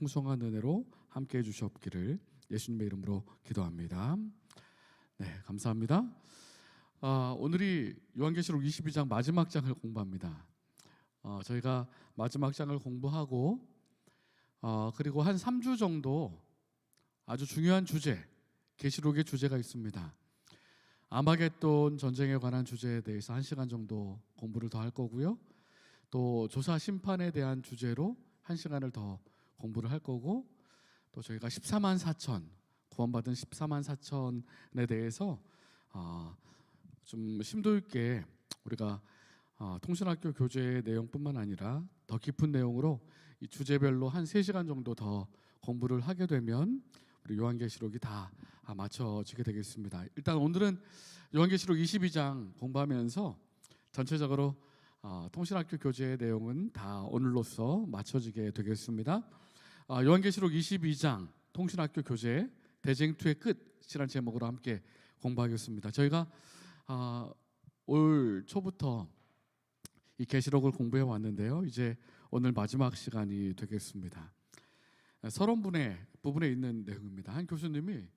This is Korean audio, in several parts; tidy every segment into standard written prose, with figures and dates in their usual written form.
풍성한 은혜로 함께해 주시옵기를 예수님의 이름으로 기도합니다. 네, 감사합니다. 오늘이 요한계시록 22장 마지막 장을 공부합니다. 저희가 마지막 장을 공부하고 그리고 한 3주 정도 아주 중요한 주제, 계시록의 주제가 있습니다. 아마겟돈 전쟁에 관한 주제에 대해서 1시간 정도 공부를 더 할 거고요. 또 조사 심판에 대한 주제로 1시간을 더 공부를 할 거고, 또 저희가 14만 4천 구원받은 14만 4천에 대해서 좀 심도 있게 우리가 통신학교 교재의 내용뿐만 아니라 더 깊은 내용으로 이 주제별로 한 3시간 정도 더 공부를 하게 되면 우리 요한계시록이 다 맞춰지게 되겠습니다. 일단 오늘은 요한계시록 22장 공부하면서 전체적으로 통신학교 교재의 내용은 다 오늘로써 맞춰지게 되겠습니다. 요한계시록 22장 통신학교 교재 대쟁투의 끝이라는 제목으로 함께 공부하겠습니다. 저희가 올 초부터 이 계시록을 공부해 왔는데요. 이제 오늘 마지막 시간이 되겠습니다. 서론분의 부분에 있는 내용입니다. 한 교수님이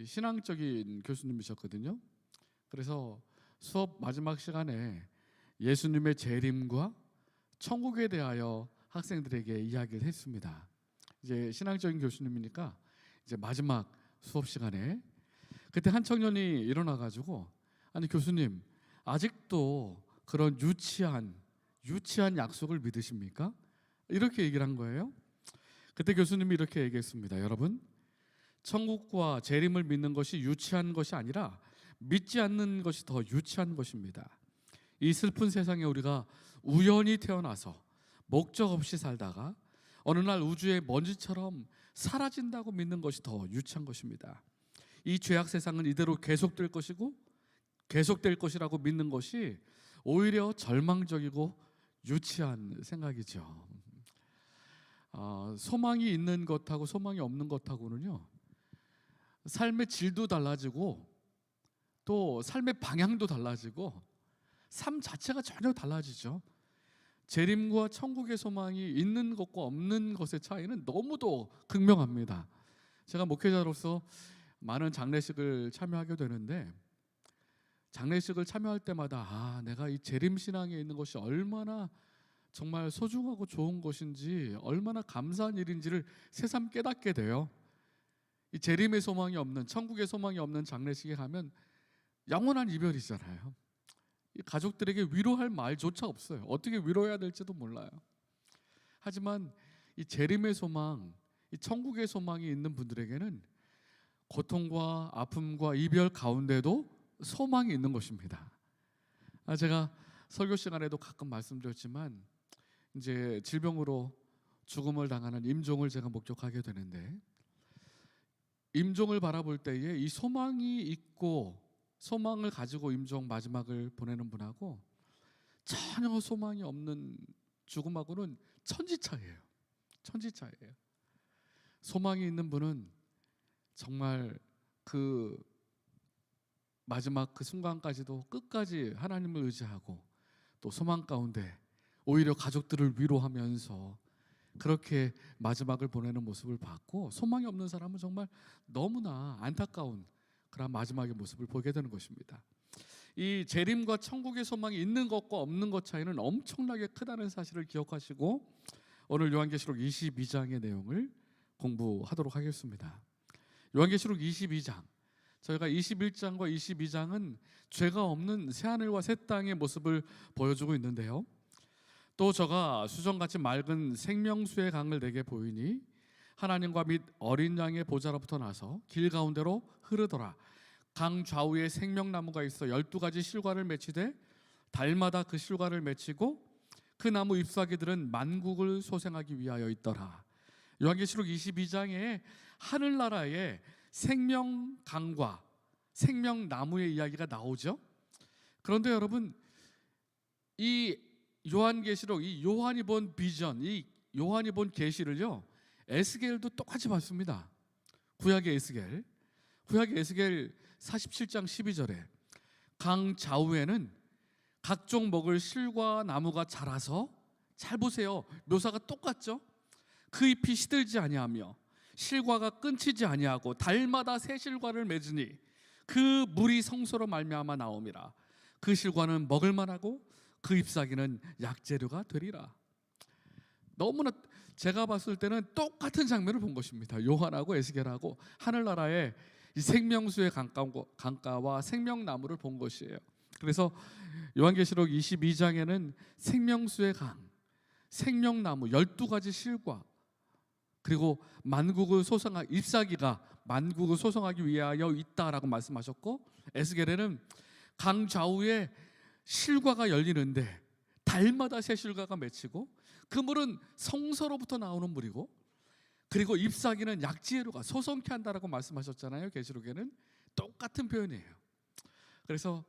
신앙적인 교수님이셨거든요. 그래서 수업 마지막 시간에 예수님의 재림과 천국에 대하여 학생들에게 이야기를 했습니다. 이제 신앙적인 교수님이니까 이제 마지막 수업 시간에 그때 한 청년이 일어나 가지고, 아니 교수님, 아직도 그런 유치한 약속을 믿으십니까? 이렇게 얘기를 한 거예요. 그때 교수님이 이렇게 얘기했습니다. 여러분, 천국과 재림을 믿는 것이 유치한 것이 아니라 믿지 않는 것이 더 유치한 것입니다. 이 슬픈 세상에 우리가 우연히 태어나서 목적 없이 살다가 어느 날 우주의 먼지처럼 사라진다고 믿는 것이 더 유치한 것입니다. 이 죄악 세상은 이대로 계속될 것이고 계속될 것이라고 믿는 것이 오히려 절망적이고 유치한 생각이죠. 소망이 있는 것하고 소망이 없는 것하고는요, 삶의 질도 달라지고 또 삶의 방향도 달라지고 삶 자체가 전혀 달라지죠. 재림과 천국의 소망이 있는 것과 없는 것의 차이는 너무도 극명합니다. 제가 목회자로서 많은 장례식을 참여하게 되는데, 장례식을 참여할 때마다 내가 이 재림신앙에 있는 것이 얼마나 정말 소중하고 좋은 것인지, 얼마나 감사한 일인지를 새삼 깨닫게 돼요. 이 재림의 소망이 없는, 천국의 소망이 없는 장례식에 가면 영원한 이별이잖아요. 이 가족들에게 위로할 말조차 없어요. 어떻게 위로해야 될지도 몰라요. 하지만 이 재림의 소망, 이 천국의 소망이 있는 분들에게는 고통과 아픔과 이별 가운데도 소망이 있는 것입니다. 제가 설교 시간에도 가끔 말씀드렸지만, 이제 질병으로 죽음을 당하는 임종을 제가 목격하게 되는데, 임종을 바라볼 때에 이 소망이 있고 소망을 가지고 임종 마지막을 보내는 분하고 전혀 소망이 없는 죽음하고는 천지차이예요. 천지차이예요. 소망이 있는 분은 정말 그 마지막 그 순간까지도 끝까지 하나님을 의지하고 또 소망 가운데 오히려 가족들을 위로하면서 그렇게 마지막을 보내는 모습을 봤고, 소망이 없는 사람은 정말 너무나 안타까운 그런 마지막의 모습을 보게 되는 것입니다. 이 재림과 천국의 소망이 있는 것과 없는 것 차이는 엄청나게 크다는 사실을 기억하시고 오늘 요한계시록 22장의 내용을 공부하도록 하겠습니다. 요한계시록 22장, 저희가 21장과 22장은 죄가 없는 새하늘과 새 땅의 모습을 보여주고 있는데요. 또 저가 수정같이 맑은 생명수의 강을 내게 보이니 하나님과 및 어린 양의 보좌로부터 나서 길 가운데로 흐르더라. 강 좌우에 생명나무가 있어 12가지 실과를 맺히되 달마다 그 실과를 맺히고 그 나무 잎사귀들은 만국을 소생하기 위하여 있더라. 요한계시록 22장에 하늘나라의 생명강과 생명나무의 이야기가 나오죠. 그런데 여러분, 이 요한계시록, 이 요한이 본 비전, 이 요한이 본 계시를요, 에스겔도 똑같이 봤습니다. 구약의 에스겔 47장 12절에 강 좌우에는 각종 먹을 실과 나무가 자라서, 잘 보세요, 묘사가 똑같죠. 그 잎이 시들지 아니하며 실과가 끊치지 아니하고 달마다 새 실과를 맺으니 그 물이 성소로 말미암아 나옴이라. 그 실과는 먹을 만하고 그 잎사귀는 약재료가 되리라. 너무나 제가 봤을 때는 똑같은 장면을 본 것입니다. 요한하고 에스겔하고 하늘나라의 이 생명수의 강가와 생명나무를 본 것이에요. 그래서 요한계시록 22장에는 생명수의 강, 생명나무 12가지 실과, 그리고 만국을 소성하기, 잎사귀가 만국을 소성하기 위하여 있다라고 말씀하셨고, 에스겔에는 강 좌우에 실과가 열리는데 달마다 새 실과가 맺히고 그 물은 성서로부터 나오는 물이고, 그리고 잎사귀는 약지혜로가 소성케 한다라고 말씀하셨잖아요. 계시록에는 똑같은 표현이에요. 그래서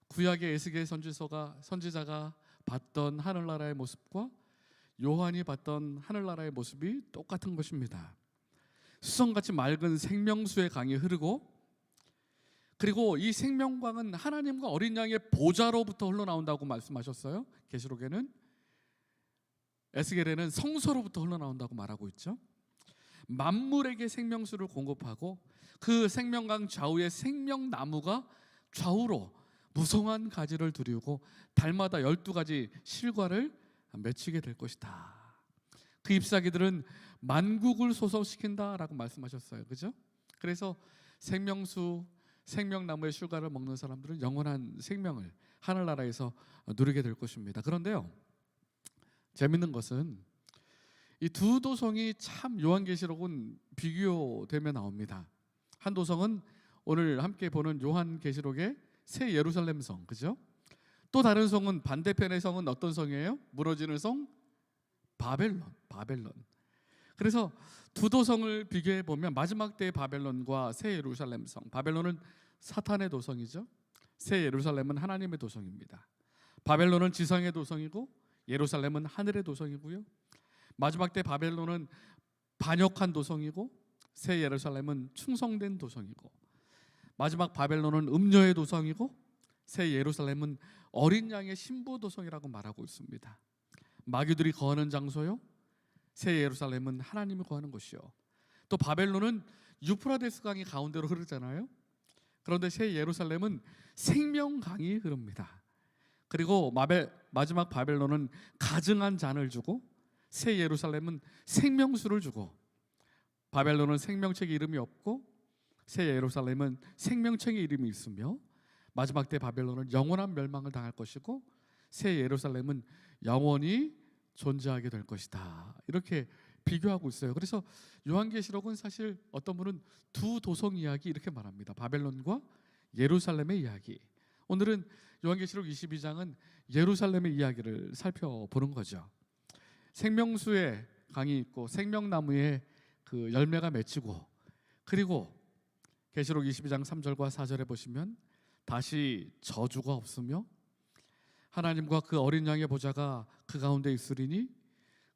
구약의 에스겔 선지자가 봤던 하늘나라의 모습과 요한이 봤던 하늘나라의 모습이 똑같은 것입니다. 수성같이 맑은 생명수의 강이 흐르고, 그리고 이 생명광은 하나님과 어린 양의 보좌로부터 흘러나온다고 말씀하셨어요. 계시록에는. 에스겔에는 성소로부터 흘러나온다고 말하고 있죠. 만물에게 생명수를 공급하고 그 생명강 좌우에 생명나무가 좌우로 무성한 가지를 두르고 달마다 12가지 실과를 맺히게 될 것이다. 그 잎사귀들은 만국을 소성시킨다라고 말씀하셨어요. 그죠? 그래서 생명수, 생명나무의 실과를 먹는 사람들은 영원한 생명을 하늘나라에서 누리게 될 것입니다. 그런데요, 재밌는 것은 이 두 도성이 참 요한계시록은 비교되며 나옵니다. 한 도성은 오늘 함께 보는 요한계시록의 새 예루살렘 성, 그죠? 또 다른 성은, 반대편의 성은 어떤 성이에요? 무너지는 성? 바벨론. 그래서 두 도성을 비교해 보면 마지막 때의 바벨론과 새 예루살렘 성, 바벨론은 사탄의 도성이죠. 새 예루살렘은 하나님의 도성입니다. 바벨론은 지상의 도성이고 예루살렘은 하늘의 도성이고요. 마지막 때 바벨론은 반역한 도성이고 새 예루살렘은 충성된 도성이고, 마지막 바벨론은 음녀의 도성이고 새 예루살렘은 어린 양의 신부 도성이라고 말하고 있습니다. 마귀들이 거하는 장소요, 새 예루살렘은 하나님이 거하는 곳이요. 또 바벨론은 유프라데스 강이 가운데로 흐르잖아요. 그런데 새 예루살렘은 생명강이 흐릅니다. 그리고 마지막 바벨론은 가증한 잔을 주고 새 예루살렘은 생명수를 주고, 바벨론은 생명책에 이름이 없고 새 예루살렘은 생명책에 이름이 있으며, 마지막 때 바벨론은 영원한 멸망을 당할 것이고 새 예루살렘은 영원히 존재하게 될 것이다. 이렇게 비교하고 있어요. 그래서 요한계시록은 사실 어떤 분은 두 도성 이야기 이렇게 말합니다. 바벨론과 예루살렘의 이야기. 오늘은 요한계시록 22장은 예루살렘의 이야기를 살펴보는 거죠. 생명수의 강이 있고 생명나무에 그 열매가 맺히고, 그리고 계시록 22장 3절과 4절에 보시면 다시 저주가 없으며 하나님과 그 어린 양의 보좌가 그 가운데 있으리니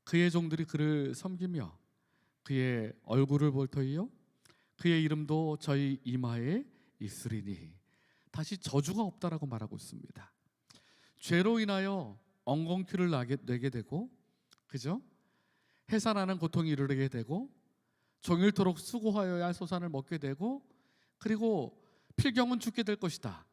그의 종들이 그를 섬기며 그의 얼굴을 볼 터이요 그의 이름도 저희 이마에 있으리니, 다시 저주가 없다라고 말하고 있습니다. 죄로 인하여 엉겅퀴를 내게 되고, 그죠? 해산하는 고통이 이르게 되고, 종일토록 수고하여야 할 소산을 먹게 되고, 그리고 필경은 죽게 될 것이다.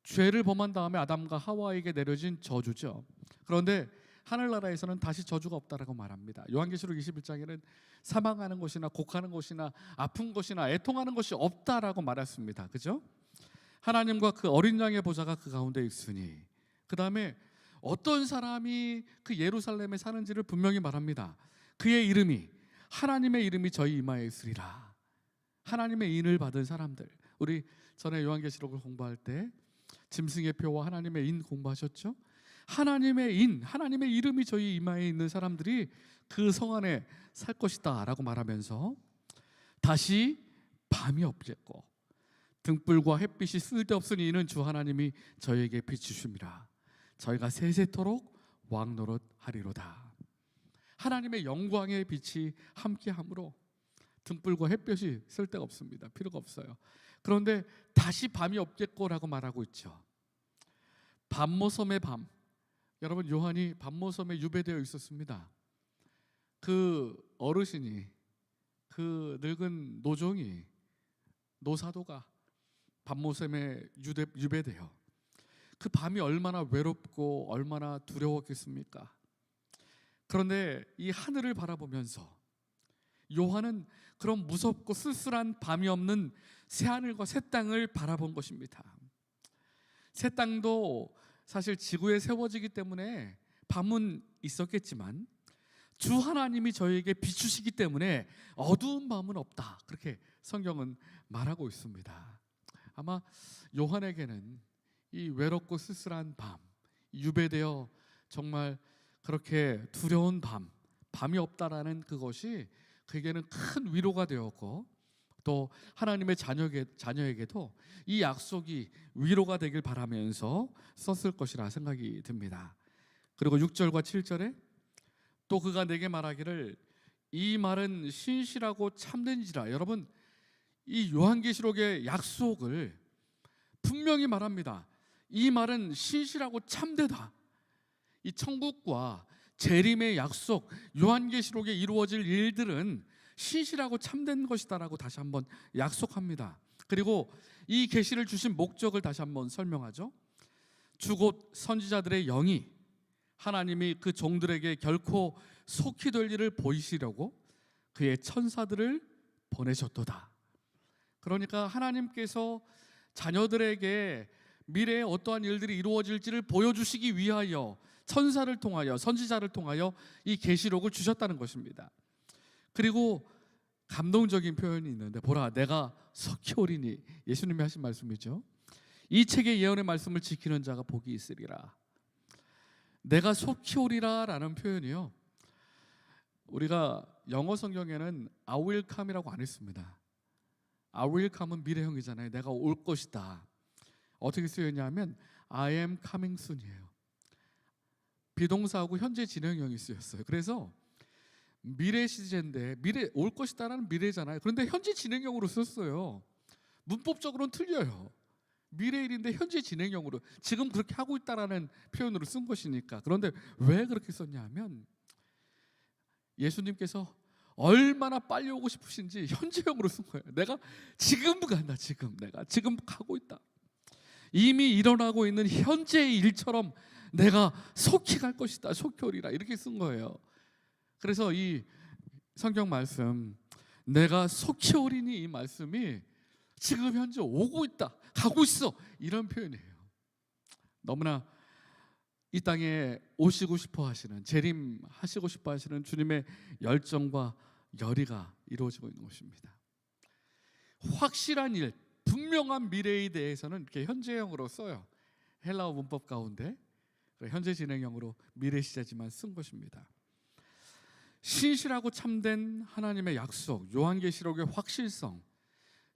죄를 범한 다음에 아담과 하와에게 내려진 저주죠. 그런데 하늘나라에서는 다시 저주가 없다라고 말합니다. 요한계시록 21장에는 사망하는 것이나 곡하는 것이나 아픈 것이나 애통하는 것이 없다라고 말했습니다. 그죠? 하나님과 그 어린 양의 보좌가 그 가운데 있으니, 그 다음에 어떤 사람이 그 예루살렘에 사는지를 분명히 말합니다. 그의 이름이, 하나님의 이름이 저희 이마에 있으리라. 하나님의 인을 받은 사람들. 우리 전에 요한계시록을 공부할 때 짐승의 표와 하나님의 인 공부하셨죠? 하나님의 인, 하나님의 이름이 저희 이마에 있는 사람들이 그 성 안에 살 것이다 라고 말하면서 다시 밤이 없겠고 등불과 햇빛이 쓸데없으니 이는 주 하나님이 저에게 비추심이라. 저희가 세세토록 왕노릇하리로다. 하나님의 영광의 빛이 함께함으로 등불과 햇볕이 쓸데가 없습니다. 필요가 없어요. 그런데 다시 밤이 없겠고라고 말하고 있죠. 밤모섬의 밤, 여러분 요한이 밤모섬에 유배되어 있었습니다. 그 어르신이, 그 늙은 노종이, 노사도가 밤모섬에 유배되어 그 밤이 얼마나 외롭고 얼마나 두려웠겠습니까? 그런데 이 하늘을 바라보면서 요한은 그런 무섭고 쓸쓸한 밤이 없는 새하늘과 새 땅을 바라본 것입니다. 새 땅도 사실 지구에 세워지기 때문에 밤은 있었겠지만 주 하나님이 저에게 비추시기 때문에 어두운 밤은 없다, 그렇게 성경은 말하고 있습니다. 아마 요한에게는 이 외롭고 쓸쓸한 밤, 유배되어 정말 그렇게 두려운 밤이 없다라는 그것이 그에게는 큰 위로가 되었고, 또 하나님의 자녀에게도 이 약속이 위로가 되길 바라면서 썼을 것이라 생각이 듭니다. 그리고 6절과 7절에 또 그가 내게 말하기를 이 말은 신실하고 참된지라. 여러분, 이 요한계시록의 약속을 분명히 말합니다. 이 말은 신실하고 참되다. 이 천국과 재림의 약속, 요한계시록에 이루어질 일들은 신실하고 참된 것이다라고 다시 한번 약속합니다. 그리고 이 계시를 주신 목적을 다시 한번 설명하죠. 주곧 선지자들의 영이 하나님이 그 종들에게 결코 속히 될 일을 보이시려고 그의 천사들을 보내셨도다. 그러니까 하나님께서 자녀들에게 미래에 어떠한 일들이 이루어질지를 보여주시기 위하여 천사를 통하여, 선지자를 통하여 이 계시록을 주셨다는 것입니다. 그리고 감동적인 표현이 있는데, 보라 내가 속히 오리니, 예수님이 하신 말씀이죠. 이 책의 예언의 말씀을 지키는 자가 복이 있으리라. 내가 속히 오리라 라는 표현이요, 우리가 영어 성경에는 I will come이라고 안 했습니다. I will come은 미래형이잖아요. 내가 올 것이다. 어떻게 쓰였냐면 I am coming soon이에요. 비동사하고 현재 진행형이 쓰였어요. 그래서 미래 시제인데 미래 올 것이다라는 미래잖아요. 그런데 현재 진행형으로 썼어요. 문법적으로는 틀려요. 미래일인데 현재 진행형으로 지금 그렇게 하고 있다라는 표현으로 쓴 것이니까. 그런데 왜 그렇게 썼냐면 예수님께서 얼마나 빨리 오고 싶으신지 현재형으로 쓴 거예요. 내가 지금 간다. 내가 지금 가고 있다. 이미 일어나고 있는 현재의 일처럼 내가 속히 갈 것이다. 속히 오리라. 이렇게 쓴 거예요. 그래서 이 성경 말씀, 내가 속히 오리니, 이 말씀이 지금 현재 오고 있다, 가고 있어, 이런 표현이에요. 너무나 이 땅에 오시고 싶어 하시는, 재림하시고 싶어 하시는 주님의 열정과 열의가 이루어지고 있는 것입니다. 확실한 일, 분명한 미래에 대해서는 이렇게 현재형으로 써요. 헬라어 문법 가운데 현재 진행형으로 미래 시제지만 쓴 것입니다. 신실하고 참된 하나님의 약속, 요한계시록의 확실성,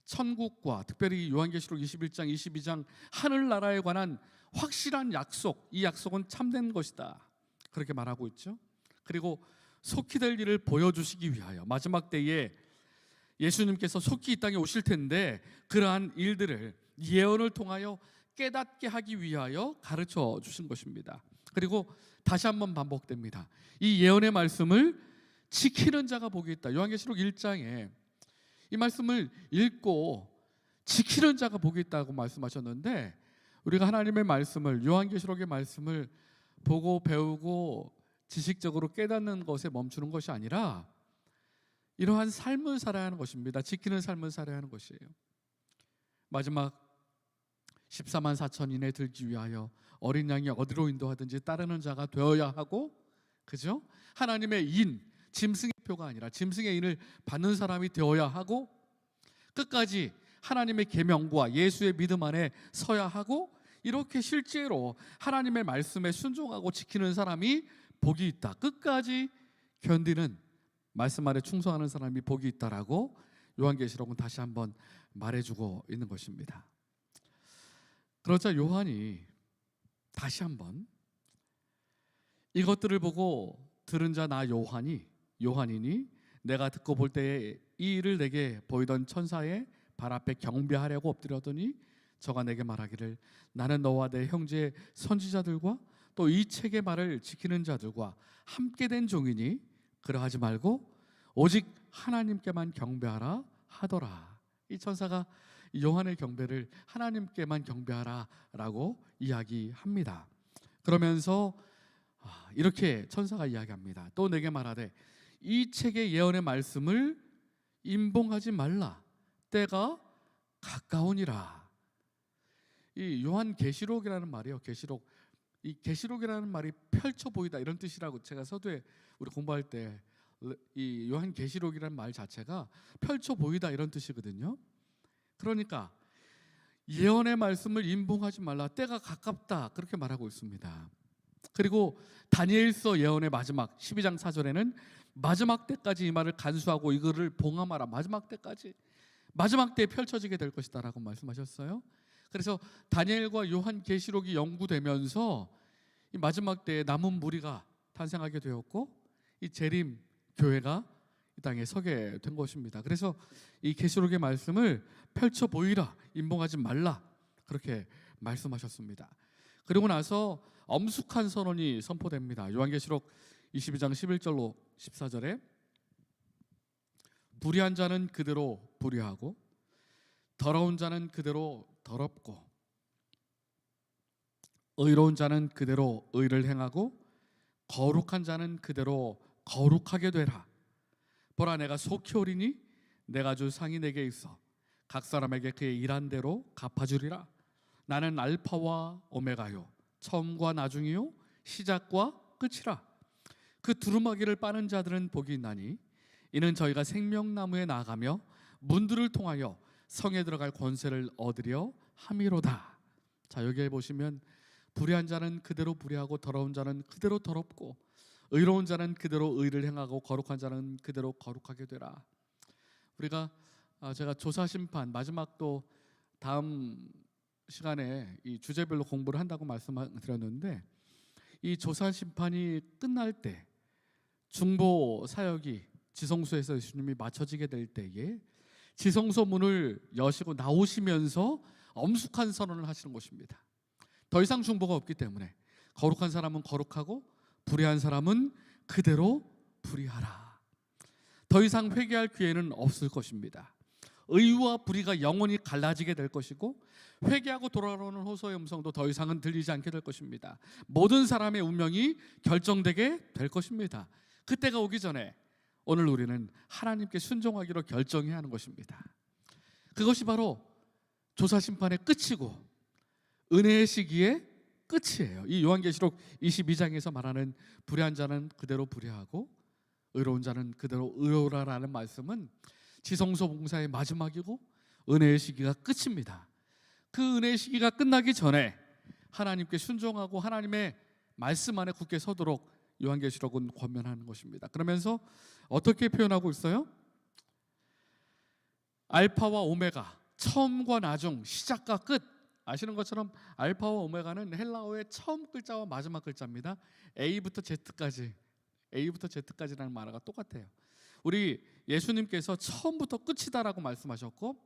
천국과 특별히 요한계시록 21장, 22장 하늘나라에 관한 확실한 약속, 이 약속은 참된 것이다, 그렇게 말하고 있죠. 그리고 속히 될 일을 보여주시기 위하여 마지막 때에 예수님께서 속히 이 땅에 오실 텐데 그러한 일들을 예언을 통하여 깨닫게 하기 위하여 가르쳐 주신 것입니다. 그리고 다시 한번 반복됩니다. 이 예언의 말씀을 지키는 자가 복이 있다. 요한계시록 1장에 이 말씀을 읽고 지키는 자가 복이 있다고 말씀하셨는데, 우리가 하나님의 말씀을, 요한계시록의 말씀을 보고 배우고 지식적으로 깨닫는 것에 멈추는 것이 아니라 이러한 삶을 살아야 하는 것입니다. 지키는 삶을 살아야 하는 것이에요. 마지막 14만 4천인에 들기 위하여 어린 양이 어디로 인도하든지 따르는 자가 되어야 하고, 그죠? 하나님의 인, 짐승의 표가 아니라 짐승의 인을 받는 사람이 되어야 하고, 끝까지 하나님의 계명과 예수의 믿음 안에 서야 하고, 이렇게 실제로 하나님의 말씀에 순종하고 지키는 사람이 복이 있다. 끝까지 견디는, 말씀 안에 충성하는 사람이 복이 있다라고 요한계시록은 다시 한번 말해주고 있는 것입니다. 그러자 요한이 다시 한번 이것들을 보고 들은 자 나 요한이니 내가 듣고 볼 때에 이 일을 내게 보이던 천사의 발 앞에 경배하려고 엎드렸더니 저가 내게 말하기를 나는 너와 내 형제 선지자들과 또 이 책의 말을 지키는 자들과 함께 된 종이니 그러하지 말고 오직 하나님께만 경배하라 하더라. 이 천사가 요한의 경배를 하나님께만 경배하라라고 이야기합니다. 그러면서 이렇게 천사가 이야기합니다. 또 내게 말하되 이 책의 예언의 말씀을 임봉하지 말라. 때가 가까우니라. 이 요한 계시록이라는 말이요. 계시록. 이 계시록이라는 말이 펼쳐 보이다 이런 뜻이라고 제가 서두에 우리 공부할 때 이 요한 계시록이라는 말 자체가 펼쳐 보이다 이런 뜻이거든요. 그러니까 예언의 말씀을 임봉하지 말라. 때가 가깝다 그렇게 말하고 있습니다. 그리고 다니엘서 예언의 마지막 12장 4절에는 마지막 때까지 이 말을 간수하고 이거를 봉함하라. 마지막 때까지 마지막 때에 펼쳐지게 될 것이다 라고 말씀하셨어요. 그래서 다니엘과 요한 계시록이 연구되면서 이 마지막 때에 남은 무리가 탄생하게 되었고 이 재림 교회가 이 땅에 서게 된 것입니다. 그래서 이 계시록의 말씀을 펼쳐 보이라, 임봉하지 말라 그렇게 말씀하셨습니다. 그리고 나서 엄숙한 선언이 선포됩니다. 요한계시록 22장 11절로 14절에 불의한 자는 그대로 불의하고 더러운 자는 그대로 더럽고 의로운 자는 그대로 의를 행하고 거룩한 자는 그대로 거룩하게 되라. 보라 내가 속히 오리니 내가 줄 상이 내게 있어 각 사람에게 그의 일한 대로 갚아주리라. 나는 알파와 오메가요 처음과 나중이요 시작과 끝이라. 그 두루마기를 빠는 자들은 복이 있나니 이는 저희가 생명나무에 나아가며 문들을 통하여 성에 들어갈 권세를 얻으려 함이로다. 자, 여기에 보시면 불의한 자는 그대로 불의하고 더러운 자는 그대로 더럽고 의로운 자는 그대로 의를 행하고 거룩한 자는 그대로 거룩하게 되라. 우리가 제가 조사심판 마지막 또 다음 시간에 이 주제별로 공부를 한다고 말씀드렸는데 이 조사심판이 끝날 때 중보 사역이 지성소에서 예수님이 마쳐지게 될 때에 지성소 문을 여시고 나오시면서 엄숙한 선언을 하시는 것입니다. 더 이상 중보가 없기 때문에 거룩한 사람은 거룩하고 불의한 사람은 그대로 불의하라. 더 이상 회개할 기회는 없을 것입니다. 의와 불의가 영원히 갈라지게 될 것이고 회개하고 돌아오는 호소의 음성도 더 이상은 들리지 않게 될 것입니다. 모든 사람의 운명이 결정되게 될 것입니다. 그때가 오기 전에 오늘 우리는 하나님께 순종하기로 결정해야 하는 것입니다. 그것이 바로 조사심판의 끝이고 은혜의 시기의 끝이에요. 이 요한계시록 22장에서 말하는 불의한 자는 그대로 불의하고 의로운 자는 그대로 의로라라는 말씀은 지성소 봉사의 마지막이고 은혜의 시기가 끝입니다. 그 은혜의 시기가 끝나기 전에 하나님께 순종하고 하나님의 말씀 안에 굳게 서도록 요한계시록은 권면하는 것입니다. 그러면서 어떻게 표현하고 있어요? 알파와 오메가, 처음과 나중, 시작과 끝. 아시는 것처럼 알파와 오메가는 헬라어의 처음 글자와 마지막 글자입니다. A부터 Z까지라는 말과 똑같아요. 우리 예수님께서 처음부터 끝이다라고 말씀하셨고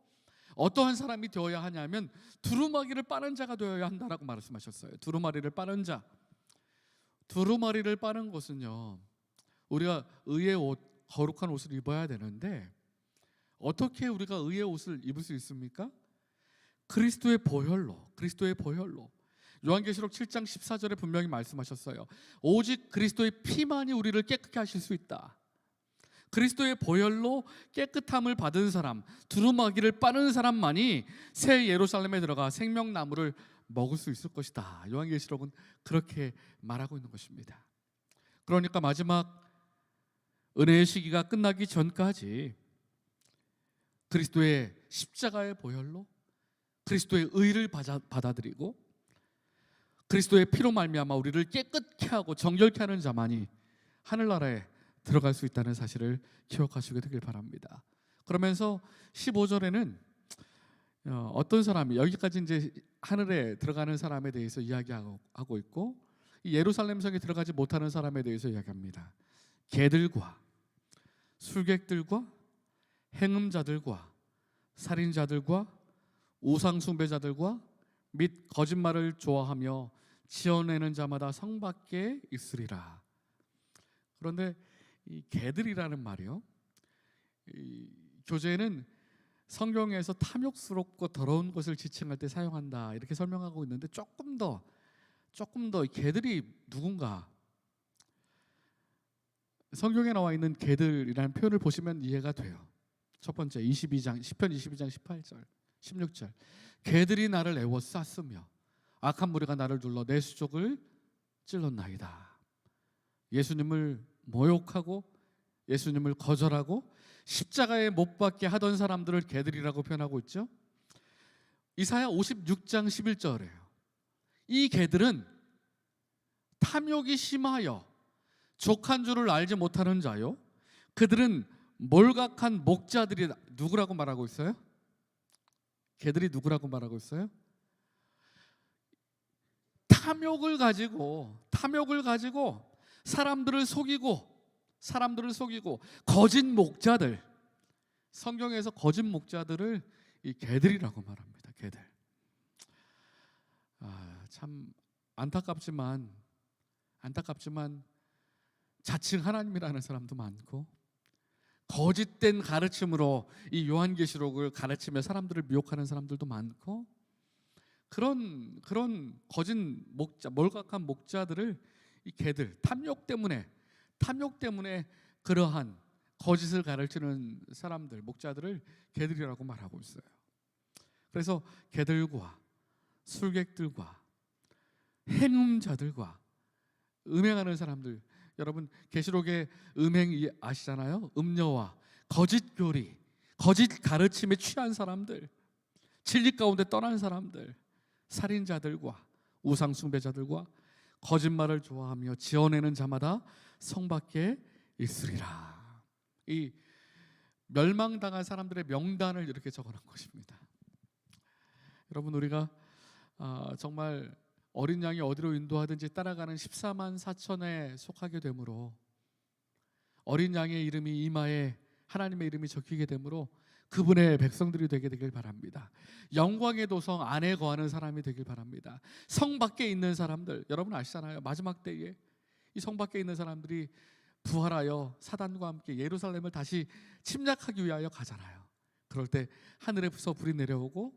어떠한 사람이 되어야 하냐면 두루마기를 빠는 자가 되어야 한다라고 말씀하셨어요. 두루마리를 빠는 자. 두루마리를 빠는 것은요, 우리가 의의 옷, 거룩한 옷을 입어야 되는데 어떻게 우리가 의의 옷을 입을 수 있습니까? 그리스도의 보혈로. 요한계시록 7장 14절에 분명히 말씀하셨어요. 오직 그리스도의 피만이 우리를 깨끗게 하실 수 있다. 그리스도의 보혈로 깨끗함을 받은 사람, 두루마기를 빠는 사람만이 새 예루살렘에 들어가 생명나무를 먹을 수 있을 것이다. 요한계시록은 그렇게 말하고 있는 것입니다. 그러니까 마지막 은혜의 시기가 끝나기 전까지 그리스도의 십자가의 보혈로 그리스도의 의를 받아들이고 그리스도의 피로 말미암아 우리를 깨끗게 하고 정결케 하는 자만이 하늘나라에 들어갈 수 있다는 사실을 기억하시게 되길 바랍니다. 그러면서 15절에는 어떤 사람이 여기까지 이제 하늘에 들어가는 사람에 대해서 이야기하고 있고 예루살렘 성에 들어가지 못하는 사람에 대해서 이야기합니다. 개들과 술객들과 행음자들과 살인자들과 우상숭배자들과 및 거짓말을 좋아하며 지어내는 자마다 성 밖에 있으리라. 그런데 이 개들이라는 말이요, 이 교재는 성경에서 탐욕스럽고 더러운 것을 지칭할 때 사용한다 이렇게 설명하고 있는데, 조금 더 개들이 누군가, 성경에 나와 있는 개들이라는 표현을 보시면 이해가 돼요. 첫 번째 22장 시편 22장 18절 16절, 개들이 나를 애워 쌌으며 악한 무리가 나를 둘러 내 수족을 찔렀나이다. 예수님을 모욕하고 예수님을 거절하고 십자가에 못 박게 하던 사람들을 개들이라고 표현하고 있죠. 이사야 56장 11절에요. 이 개들은 탐욕이 심하여 족한 줄을 알지 못하는 자요, 그들은 몰각한 목자들이. 누구라고 말하고 있어요? 개들이 누구라고 말하고 있어요? 탐욕을 가지고 사람들을 속이고 거짓 목자들, 성경에서 거짓 목자들을 이 개들이라고 말합니다. 개들. 참 안타깝지만 자칭 하나님이라는 사람도 많고, 거짓된 가르침으로 이 요한계시록을 가르치며 사람들을 미혹하는 사람들도 많고, 그런 거짓 목자, 몰각한 목자들을 이 개들, 탐욕 때문에 그러한 거짓을 가르치는 사람들, 목자들을 개들이라고 말하고 있어요. 그래서 개들과 술객들과 행음자들과 음행하는 사람들, 여러분 계시록의 음행 아시잖아요. 음녀와 거짓 교리, 거짓 가르침에 취한 사람들, 진리 가운데 떠난 사람들, 살인자들과 우상 숭배자들과 거짓말을 좋아하며 지어내는 자마다 성 밖에 있으리라. 이 멸망당한 사람들의 명단을 이렇게 적어놓은 것입니다. 여러분, 우리가 정말 어린 양이 어디로 인도하든지 따라가는 14만 4천에 속하게 되므로, 어린 양의 이름이 이마에 하나님의 이름이 적히게 되므로 그분의 백성들이 되게 되길 바랍니다. 영광의 도성 안에 거하는 사람이 되길 바랍니다. 성 밖에 있는 사람들, 여러분 아시잖아요. 마지막 때에 이 성 밖에 있는 사람들이 부활하여 사단과 함께 예루살렘을 다시 침략하기 위하여 가잖아요. 그럴 때 하늘에서 불이 내려오고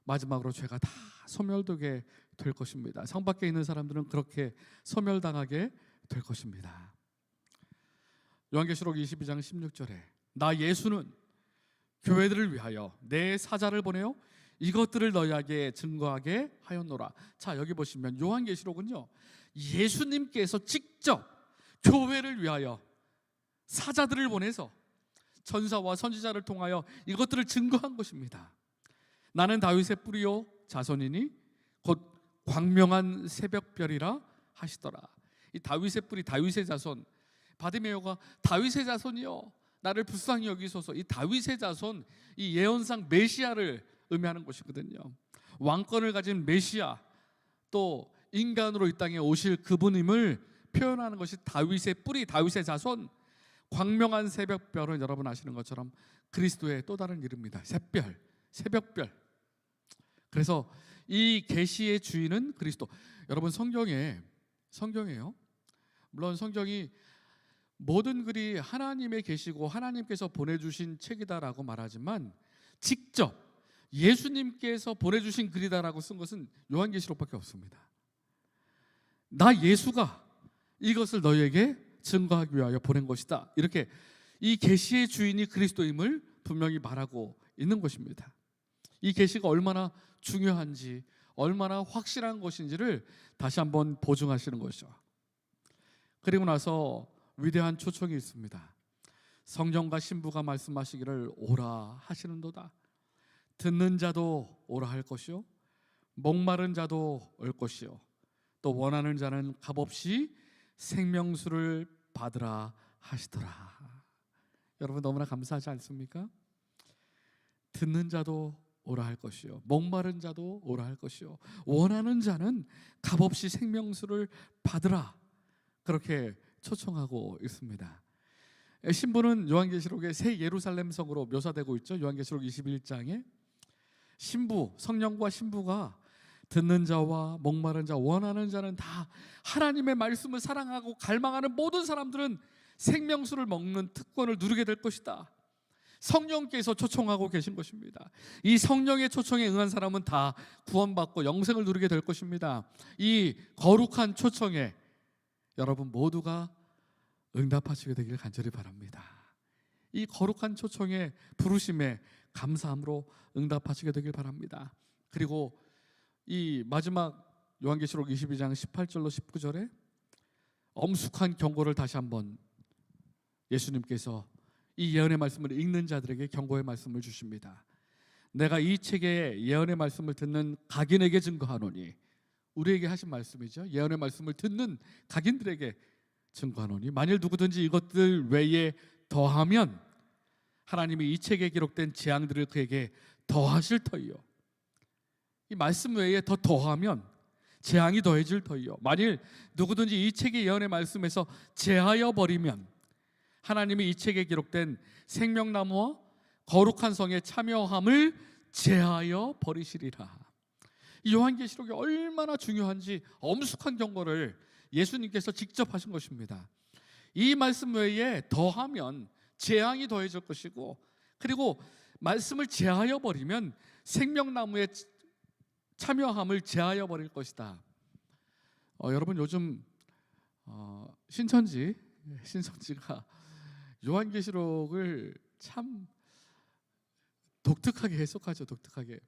마지막으로 죄가 다 소멸되게 될 것입니다. 성 밖에 있는 사람들은 그렇게 소멸당하게 될 것입니다. 요한계시록 22장 16절에 나 예수는 교회들을 위하여 내 사자를 보내어 이것들을 너희에게 증거하게 하였노라. 자, 여기 보시면 요한계시록은요, 예수님께서 직접 교회를 위하여 사자들을 보내서 전사와 선지자를 통하여 이것들을 증거한 것입니다. 나는 다윗의 뿌리요 자손이니 곧 광명한 새벽별이라 하시더라. 이 다윗의 뿌리, 다윗의 자손, 바디메오가 다윗의 자손이요 나를 불쌍히 여기소서. 이 다윗의 자손, 이 예언상 메시아를 의미하는 것이거든요. 왕권을 가진 메시아, 또 인간으로 이 땅에 오실 그분임을 표현하는 것이 다윗의 뿌리, 다윗의 자손. 광명한 새벽별은 여러분 아시는 것처럼 그리스도의 또 다른 이름입니다. 새별, 새벽별. 그래서 이 계시의 주인은 그리스도. 여러분 성경에요. 물론 성경이 모든 글이 하나님의 계시고 하나님께서 보내주신 책이다라고 말하지만, 직접 예수님께서 보내주신 글이다라고 쓴 것은 요한계시록밖에 없습니다. 나 예수가 이것을 너희에게 증거하기 위하여 보낸 것이다. 이렇게 이 계시의 주인이 그리스도임을 분명히 말하고 있는 것입니다. 이 계시가 얼마나 중요한지, 얼마나 확실한 것인지를 다시 한번 보증하시는 것이죠. 그리고 나서 위대한 초청이 있습니다. 성령과 신부가 말씀하시기를 오라 하시는도다. 듣는 자도 오라 할 것이요 목마른 자도 올 것이요 또 원하는 자는 값없이 생명수를 받으라 하시더라. 여러분 너무나 감사하지 않습니까? 듣는 자도 오라 할 것이요 목마른 자도 오라 할 것이요 원하는 자는 값없이 생명수를 받으라, 그렇게 초청하고 있습니다. 신부는 요한계시록의 새 예루살렘 성으로 묘사되고 있죠. 요한계시록 21장에 신부, 성령과 신부가 듣는 자와 목마른 자, 원하는 자는 다 하나님의 말씀을 사랑하고 갈망하는 모든 사람들은 생명수를 먹는 특권을 누리게 될 것이다. 성령께서 초청하고 계신 것입니다. 이 성령의 초청에 응한 사람은 다 구원받고 영생을 누리게 될 것입니다. 이 거룩한 초청에 여러분 모두가 응답하시게 되길 간절히 바랍니다. 이 거룩한 초청에 부르심에 감사함으로 응답하시게 되길 바랍니다. 그리고 이 마지막 요한계시록 22장 18절로 19절에 엄숙한 경고를 다시 한번 예수님께서 이 예언의 말씀을 읽는 자들에게 경고의 말씀을 주십니다. 내가 이 책의 예언의 말씀을 듣는 각인에게 증거하노니, 우리에게 하신 말씀이죠. 예언의 말씀을 듣는 각인들에게 증거하노니 만일 누구든지 이것들 외에 더하면 하나님이 이 책에 기록된 재앙들을 그에게 더하실 터이요. 이 말씀 외에 더하면 재앙이 더해질 터이요. 만일 누구든지 이 책의 예언의 말씀에서 제하여 버리면 하나님이 이 책에 기록된 생명나무와 거룩한 성에 참여함을 제하여 버리시리라. 이 요한계시록이 얼마나 중요한지 엄숙한 경고를 예수님께서 직접 하신 것입니다. 이 말씀 외에 더하면 재앙이 더해질 것이고, 그리고 말씀을 제하여 버리면 생명나무의 참여함을 제하여 버릴 것이다. 여러분 요즘 신천지가 요한계시록을 참 독특하게 해석하죠. 독특하게.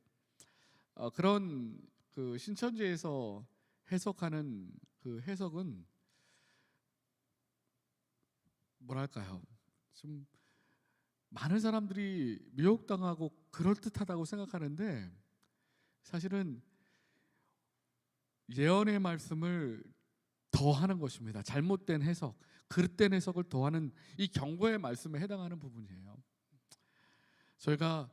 그런 그 신천지에서 해석하는 그 해석은 뭐랄까요? 좀 많은 사람들이 미혹당하고 그럴듯하다고 생각하는데, 사실은 예언의 말씀을 더하는 것입니다. 잘못된 해석, 그릇된 해석을 더하는 이 경고의 말씀에 해당하는 부분이에요. 저희가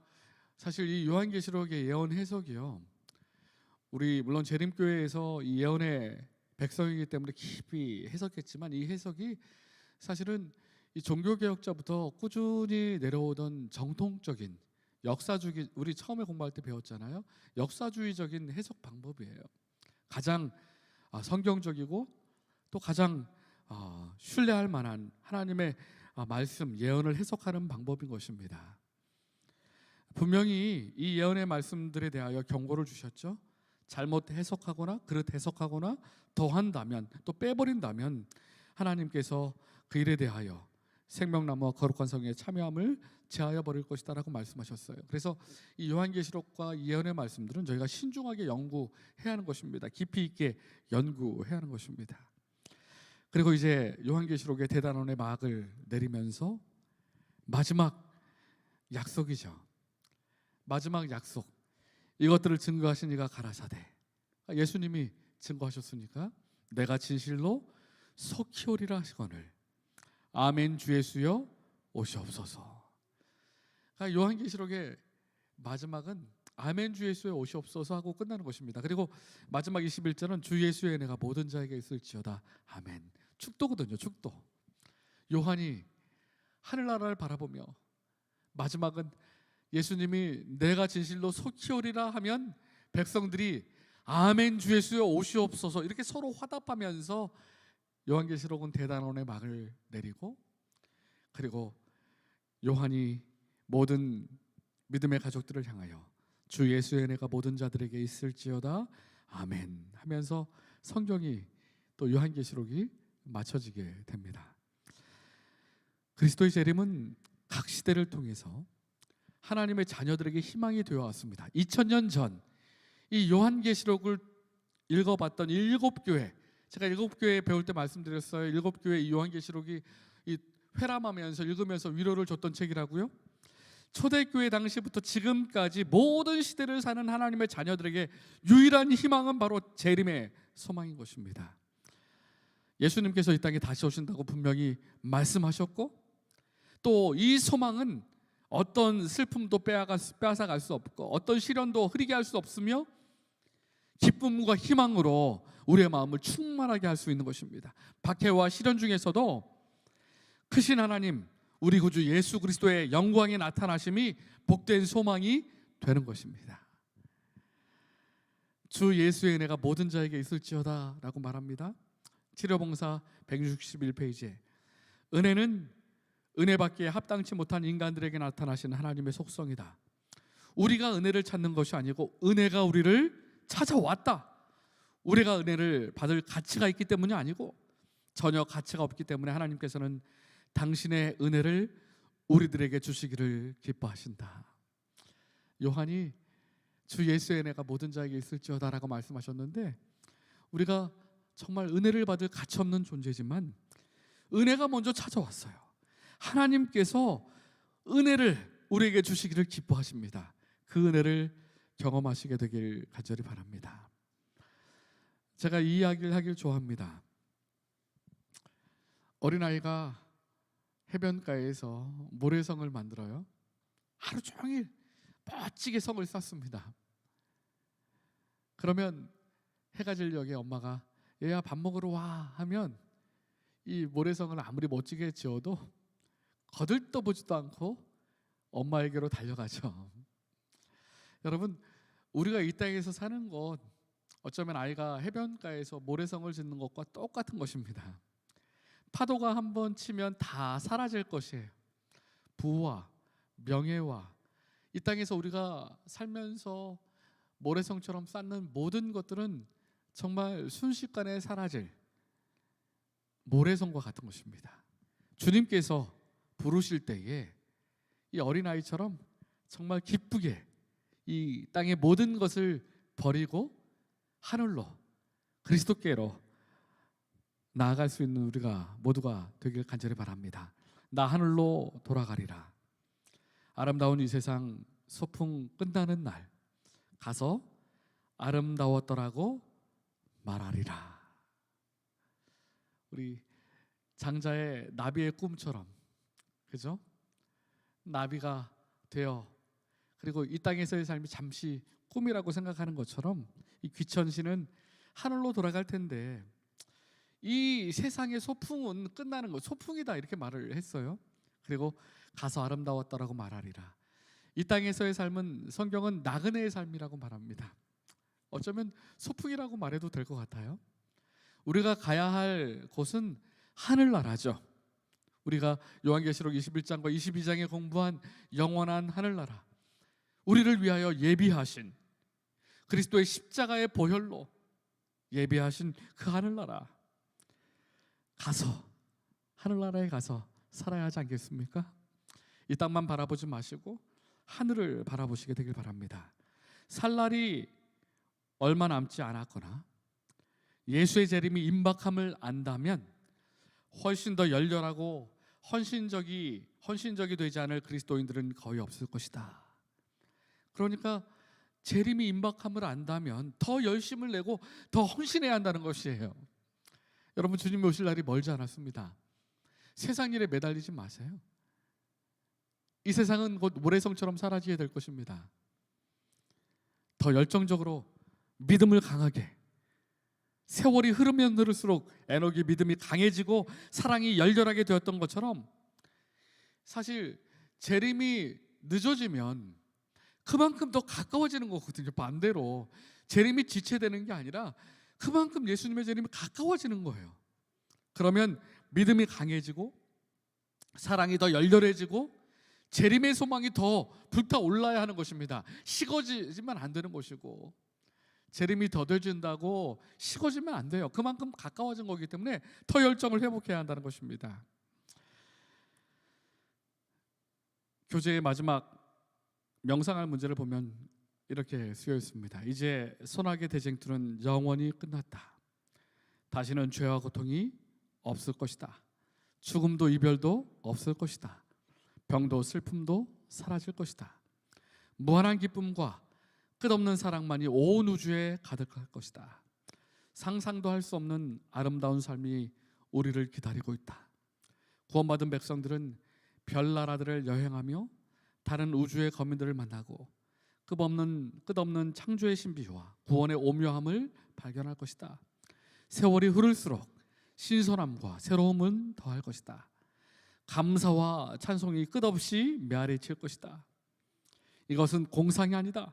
사실 이 요한계시록의 예언 해석이요, 우리 물론 재림교회에서 이 예언의 백성이기 때문에 깊이 해석했지만, 이 해석이 사실은 이 종교개혁자부터 꾸준히 내려오던 정통적인 역사주의, 우리 처음에 공부할 때 배웠잖아요. 역사주의적인 해석 방법이에요. 가장 성경적이고 또 가장 신뢰할 만한 하나님의 말씀, 예언을 해석하는 방법인 것입니다. 분명히 이 예언의 말씀들에 대하여 경고를 주셨죠. 잘못 해석하거나 그릇 해석하거나 더한다면, 또 빼버린다면 하나님께서 그 일에 대하여 생명나무와 거룩한 성에 참여함을 제하여 버릴 것이다 라고 말씀하셨어요. 그래서 이 요한계시록과 예언의 말씀들은 저희가 신중하게 연구해야 하는 것입니다. 깊이 있게 연구해야 하는 것입니다. 그리고 이제 요한계시록의 대단원의 막을 내리면서 마지막 약속이죠. 마지막 약속, 이것들을 증거하신 이가 가라사대, 예수님이 증거하셨으니까 내가 진실로 속히 오리라 하시거늘 아멘 주 예수여 오시옵소서. 요한계시록의 마지막은 아멘 주 예수여 오시옵소서 하고 끝나는 것입니다. 그리고 마지막 21절은 주 예수의 은혜가 모든 자에게 있을지어다 아멘. 축도거든요. 축도. 요한이 하늘나라를 바라보며 마지막은 예수님이 내가 진실로 속히 오리라 하면 백성들이 아멘 주 예수여 오시옵소서 이렇게 서로 화답하면서 요한계시록은 대단원의 막을 내리고, 그리고 요한이 모든 믿음의 가족들을 향하여 주 예수의 은혜가 모든 자들에게 있을지어다 아멘 하면서 성경이 또 요한계시록이 맞춰지게 됩니다. 그리스도의 재림은 각 시대를 통해서 하나님의 자녀들에게 희망이 되어 왔습니다. 2000년 전 이 요한계시록을 읽어봤던 7교회, 제가 7교회 배울 때 말씀드렸어요. 7교회 이 요한계시록이 회람하면서 읽으면서 위로를 줬던 책이라고요. 초대교회 당시부터 지금까지 모든 시대를 사는 하나님의 자녀들에게 유일한 희망은 바로 재림의 소망인 것입니다. 예수님께서 이 땅에 다시 오신다고 분명히 말씀하셨고, 또 이 소망은 어떤 슬픔도 빼앗아갈 수 없고 어떤 시련도 흐리게 할 수 없으며 기쁨과 희망으로 우리의 마음을 충만하게 할 수 있는 것입니다. 박해와 시련 중에서도 크신 하나님, 우리 구주 예수 그리스도의 영광의 나타나심이 복된 소망이 되는 것입니다. 주 예수의 은혜가 모든 자에게 있을지어다 라고 말합니다. 치료봉사 161페이지에 은혜는 은혜받기에 합당치 못한 인간들에게 나타나신 하나님의 속성이다. 우리가 은혜를 찾는 것이 아니고 은혜가 우리를 찾아왔다. 우리가 은혜를 받을 가치가 있기 때문이 아니고 전혀 가치가 없기 때문에 하나님께서는 당신의 은혜를 우리들에게 주시기를 기뻐하신다. 요한이 주 예수의 은혜가 모든 자에게 있을지어다라고 말씀하셨는데, 우리가 정말 은혜를 받을 가치 없는 존재지만 은혜가 먼저 찾아왔어요. 하나님께서 은혜를 우리에게 주시기를 기뻐하십니다. 그 은혜를 경험하시게 되길 간절히 바랍니다. 제가 이 이야기를 하길 좋아합니다. 어린아이가 해변가에서 모래성을 만들어요. 하루 종일 멋지게 성을 쌓습니다. 그러면 해가 질녘에 엄마가 얘야 밥 먹으러 와 하면 이 모래성을 아무리 멋지게 지어도 거들떠보지도 않고 엄마에게로 달려가죠. 여러분, 우리가 이 땅에서 사는 것, 어쩌면 아이가 해변가에서 모래성을 짓는 것과 똑같은 것입니다. 파도가 한번 치면 다 사라질 것이에요. 부와 명예와 이 땅에서 우리가 살면서 모래성처럼 쌓는 모든 것들은 정말 순식간에 사라질 모래성과 같은 것입니다. 주님께서 부르실 때에 이 어린아이처럼 정말 기쁘게 이 땅의 모든 것을 버리고 하늘로, 그리스도께로 나아갈 수 있는 우리가 모두가 되길 간절히 바랍니다. 나 하늘로 돌아가리라. 아름다운 이 세상 소풍 끝나는 날 가서 아름다웠더라고 말하리라. 우리 장자의 나비의 꿈처럼, 그죠? 나비가 되어 그리고 이 땅에서의 삶이 잠시 꿈이라고 생각하는 것처럼 이 귀천신은 하늘로 돌아갈 텐데 이 세상의 소풍은 끝나는 것, 소풍이다 이렇게 말을 했어요. 그리고 가서 아름다웠다라고 말하리라. 이 땅에서의 삶은 성경은 나그네의 삶이라고 말합니다. 어쩌면 소풍이라고 말해도 될 것 같아요. 우리가 가야 할 곳은 하늘나라죠. 우리가 요한계시록 21장과 22장에 공부한 영원한 하늘나라, 우리를 위하여 예비하신 그리스도의 십자가의 보혈로 예비하신 그 하늘나라, 가서 하늘나라에 가서 살아야 하지 않겠습니까? 이 땅만 바라보지 마시고 하늘을 바라보시게 되길 바랍니다. 살 날이 얼마 남지 않았거나 예수의 재림이 임박함을 안다면 훨씬 더 열렬하고 헌신적이 되지 않을 그리스도인들은 거의 없을 것이다. 그러니까 재림이 임박함을 안다면 더 열심을 내고 더 헌신해야 한다는 것이에요. 여러분, 주님이 오실 날이 멀지 않았습니다. 세상 일에 매달리지 마세요. 이 세상은 곧 모래성처럼 사라지게 될 것입니다. 더 열정적으로 믿음을 강하게, 세월이 흐르면 흐를수록 에녹이 믿음이 강해지고 사랑이 열렬하게 되었던 것처럼 사실 재림이 늦어지면 그만큼 더 가까워지는 거거든요. 반대로 재림이 지체되는 게 아니라 그만큼 예수님의 재림이 가까워지는 거예요. 그러면 믿음이 강해지고 사랑이 더 열렬해지고 재림의 소망이 더 불타올라야 하는 것입니다. 식어지면 안 되는 것이고, 재림이 더뎌진다고 식어지면 안 돼요. 그만큼 가까워진 거기 때문에 더 열정을 회복해야 한다는 것입니다. 교재의 마지막 명상할 문제를 보면 이렇게 쓰여 있습니다. 이제 소나기 대쟁투는 영원히 끝났다. 다시는 죄와 고통이 없을 것이다. 죽음도 이별도 없을 것이다. 병도 슬픔도 사라질 것이다. 무한한 기쁨과 끝없는 사랑만이 온 우주에 가득할 것이다. 상상도 할 수 없는 아름다운 삶이 우리를 기다리고 있다. 구원받은 백성들은 별나라들을 여행하며 다른 우주의 거민들을 만나고 끝없는 창조의 신비와 구원의 오묘함을 발견할 것이다. 세월이 흐를수록 신선함과 새로움은 더할 것이다. 감사와 찬송이 끝없이 메아리칠 것이다. 이것은 공상이 아니다.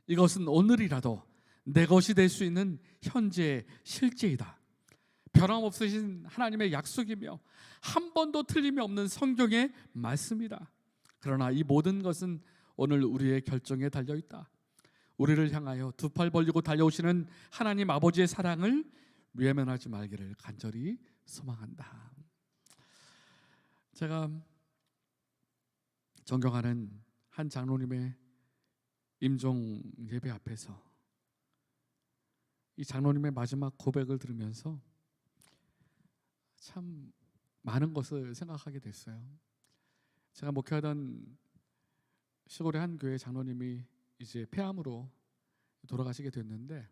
이것은 오늘이라도 내 것이 될 수 있는 현재의 실제이다. 변함없으신 하나님의 약속이며 한 번도 틀림이 없는 성경의 말씀이다. 그러나 이 모든 것은 오늘 우리의 결정에 달려있다. 우리를 향하여 두 팔 벌리고 달려오시는 하나님 아버지의 사랑을 외면하지 말기를 간절히 소망한다. 제가 존경하는 한 장로님의 임종 예배 앞에서 이 장로님의 마지막 고백을 들으면서 참 많은 것을 생각하게 됐어요. 제가 목회하던 시골의 한 교회 장로님이 이제 폐암으로 돌아가시게 됐는데,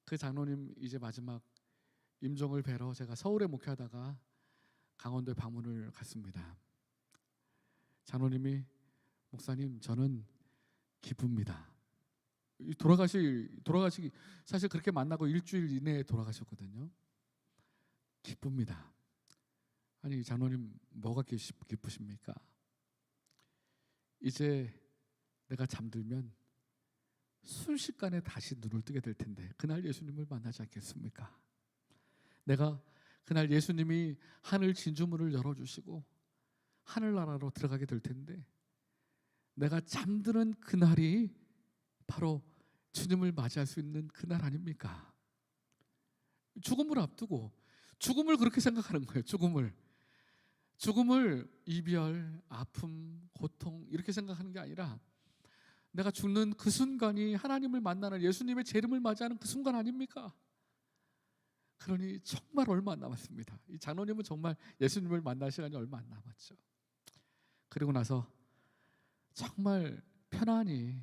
그 장로님 이제 마지막 임종을 뵈러 제가 서울에 목회하다가 강원도에 방문을 갔습니다. 장로님이 목사님, 저는 기쁩니다. 돌아가시기 사실 그렇게 만나고 일주일 이내에 돌아가셨거든요. 기쁩니다. 아니 장로님 뭐가 기쁘십니까? 이제 내가 잠들면 순식간에 다시 눈을 뜨게 될 텐데 그날 예수님을 만나지 않겠습니까? 내가 그날 예수님이 하늘 진주문을 열어주시고 하늘나라로 들어가게 될 텐데 내가 잠드는 그날이 바로 주님을 맞이할 수 있는 그날 아닙니까? 죽음을 앞두고 죽음을 그렇게 생각하는 거예요. 죽음을 이별, 아픔, 고통 이렇게 생각하는 게 아니라 내가 죽는 그 순간이 하나님을 만나는 예수님의 재림을 맞이하는 그 순간 아닙니까? 그러니 정말 얼마 안 남았습니다. 이 장로님은 정말 예수님을 만날 시간이 얼마 안 남았죠. 그리고 나서 정말 편안히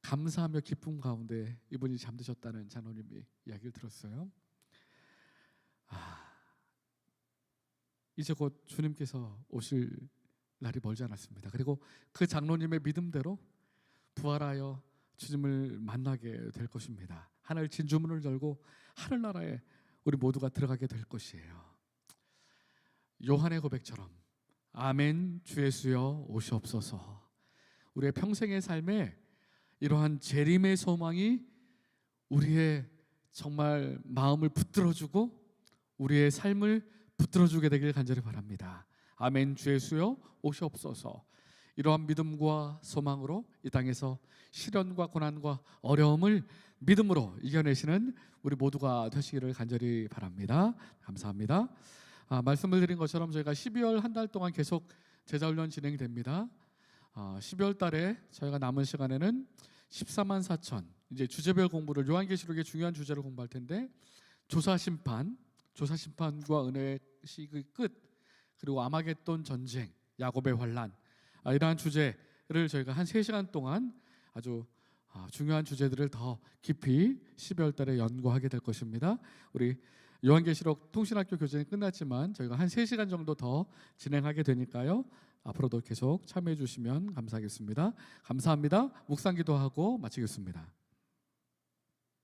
감사하며 기쁨 가운데 이분이 잠드셨다는 장로님이 이야기를 들었어요. 이제 곧 주님께서 오실 날이 멀지 않았습니다. 그리고 그 장로님의 믿음대로 부활하여 주님을 만나게 될 것입니다. 하늘 진주문을 열고 하늘나라에 우리 모두가 들어가게 될 것이에요. 요한의 고백처럼 아멘 주 예수여 오시옵소서. 우리의 평생의 삶에 이러한 재림의 소망이 우리의 정말 마음을 붙들어주고 우리의 삶을 붙들어주게 되길 간절히 바랍니다. 아멘 주 예수여 오시옵소서. 이러한 믿음과 소망으로 이 땅에서 시련과 고난과 어려움을 믿음으로 이겨내시는 우리 모두가 되시기를 간절히 바랍니다. 감사합니다. 말씀을 드린 것처럼 저희가 12월 한 달 동안 계속 제자훈련 진행이 됩니다. 12월 달에 저희가 남은 시간에는 14만 4천 이제 주제별 공부를 요한계시록의 중요한 주제를 공부할 텐데 조사심판과 은혜의 시기의 끝, 그리고 아마겟돈 전쟁, 야곱의 환난, 이러한 주제를 저희가 한 3시간 동안 아주 중요한 주제들을 더 깊이 12월 달에 연구하게 될 것입니다. 우리 요한계시록 통신학교 교재는 끝났지만 저희가 한 3시간 정도 더 진행하게 되니까요. 앞으로도 계속 참여해 주시면 감사하겠습니다. 감사합니다. 묵상 기도하고 마치겠습니다.